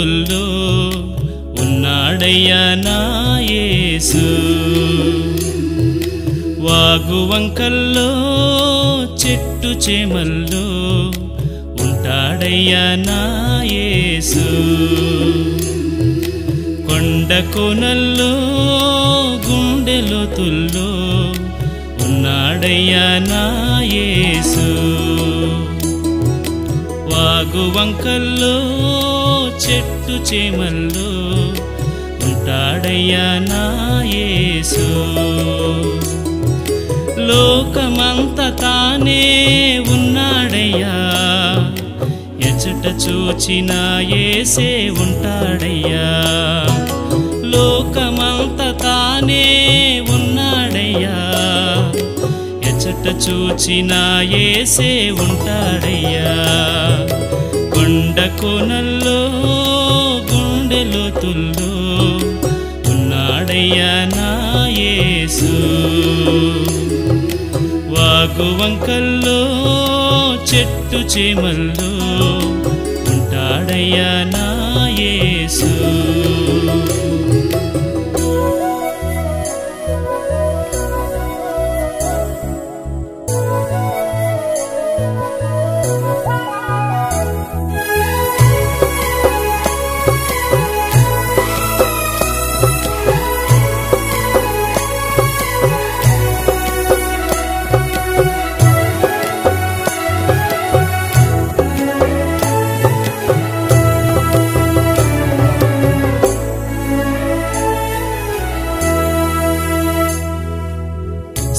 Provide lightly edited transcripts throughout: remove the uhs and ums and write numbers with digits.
లోతుల్లో ఉన్నాడయ్యా నా యేసు వాగు వంకల్లో చెట్టు చేమల్లో ఉంటాడయ్యా నా యేసు కొండ కోనల్లో గుండె లోతుల్లో ఉన్నాడయ్యా నా యేసు వాగు వంకల్లో చెట్టు చేమల్లో ఉంటాడయ్యా నా యేసు లోకమంత తానే ఉన్నాడయ్యా ఎచట చూచిన యేసే ఉంటాడయ్యా లోకమంత తానే ఉన్నాడయ్యా ఎచట చూచిన యేసే ఉంటాడయ్యా కొండ కోనల్లో గుండె లోతుల్లో ఉన్నాడయ్యా నా యేసు వాగు వంకల్లో చెట్టు చేమల్లో ఉంటాడయ్యా నా యేసు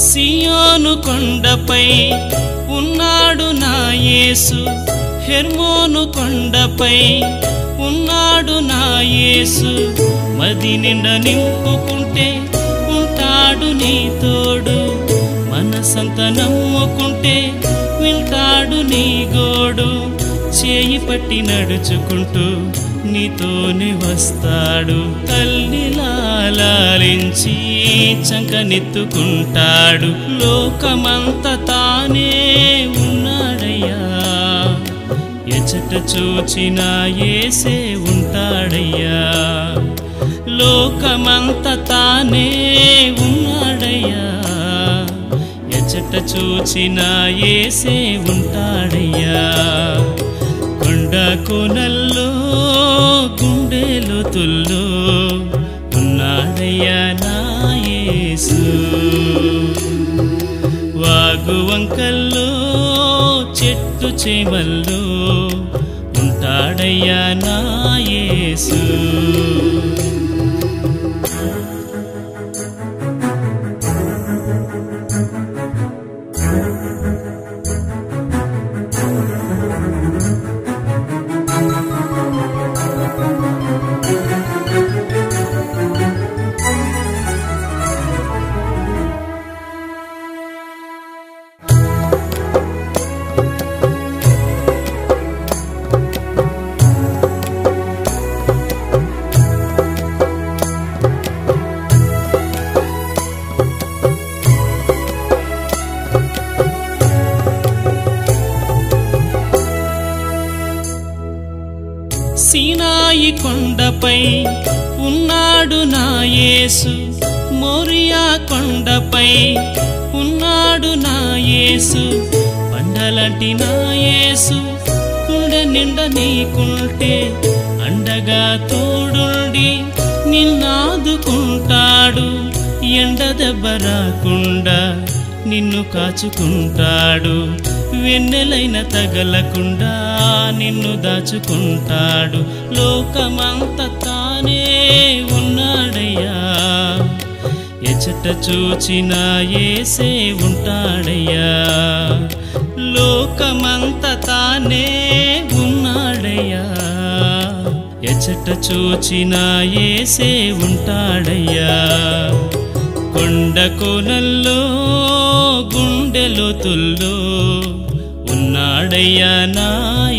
సియోను కొండపై ఉన్నాడు నా యేసు హెర్మోను కొండపై ఉన్నాడు నా యేసు మది నిండా నింపుకుంటే ఉంటాడు నీ తోడు మనసంత నమ్ముకుంటే వింటాడు నీ గోడు చేయి పట్టి నడుచుకుంటూ నీతోనే వస్తాడు తల్లిలా లాలించి చంకనెత్తుకుంటాడు లోకమంత తానే ఉన్నాడయ్యా ఎచట చూచిన యేసే ఉంటాడయ్యా లోకమంత తానే ఉన్నాడయ్యా ఎచట చూచిన యేసే ఉంటాడయ్యా కొండ కోనల్లో గుండె లోతుల్లో ఉన్నాడయ్యా నా యేసు వాగు వంకల్లో చెట్టు చేమల్లో ఉంటాడయ్యా నా యేసు సీనాయి కొండపై ఉన్నాడు నా యేసు మోరియా కొండపై ఉన్నాడు నా యేసు పండలాంటి నా యేసు గుండె నిండా నీకుంటే అండగా తోడుండి నిన్నాదుకుంటాడు ఎండ దెబ్బ రాకుండా నిన్ను కాచుకుంటాడు వెన్నెలైన తగలకుండా నిన్ను దాచుకుంటాడు లోకమంత తానే ఉన్నాడయ్యా ఎచట చూచిన యేసే ఉంటాడయ్యా లోకమంత తానే ఉన్నాడయ్యా ఎచట చూచిన యేసే ఉంటాడయ్యా కొండ కోనల్లో గుండె లోతుల్లో ఉన్నాడయ్యా నా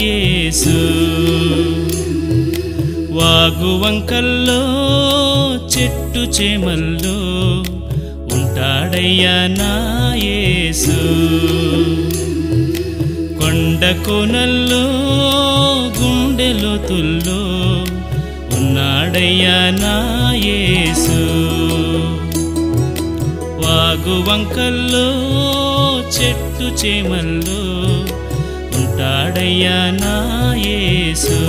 యేసు వాగు వంకల్లో చెట్టు చేమల్లో ఉంటాడయ్యా నా యేసు కొండ కోనల్లో గుండె లోతుల్లో ఉంటాడయ్యా నా యేసు. వాగు వంకల్లో చెట్టు చేమల్లో ఉంటాడయ్యా నా యేసు.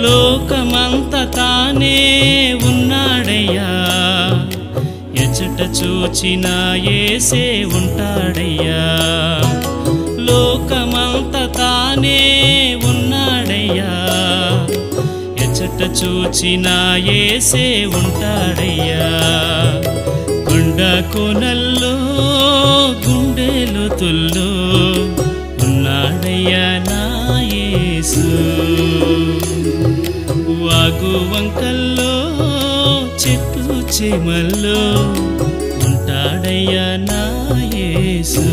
లోకమంత తానే ఉన్నాడయ్యా, ఎచట చూచిన యేసే ఉంటాడయ్యా. లోకమంత తానే ఉన్నాడయ్యా, ఎచట చూచిన యేసే ఉంటాడయ్యా. కొండ కొనల్లో గుండె లోతుల్లో ఉన్నాడయ్యా నా యేసు. వాగు వంకల్లో చెట్టు చేమల్లో ఉంటాడయ్యా నా యేసు.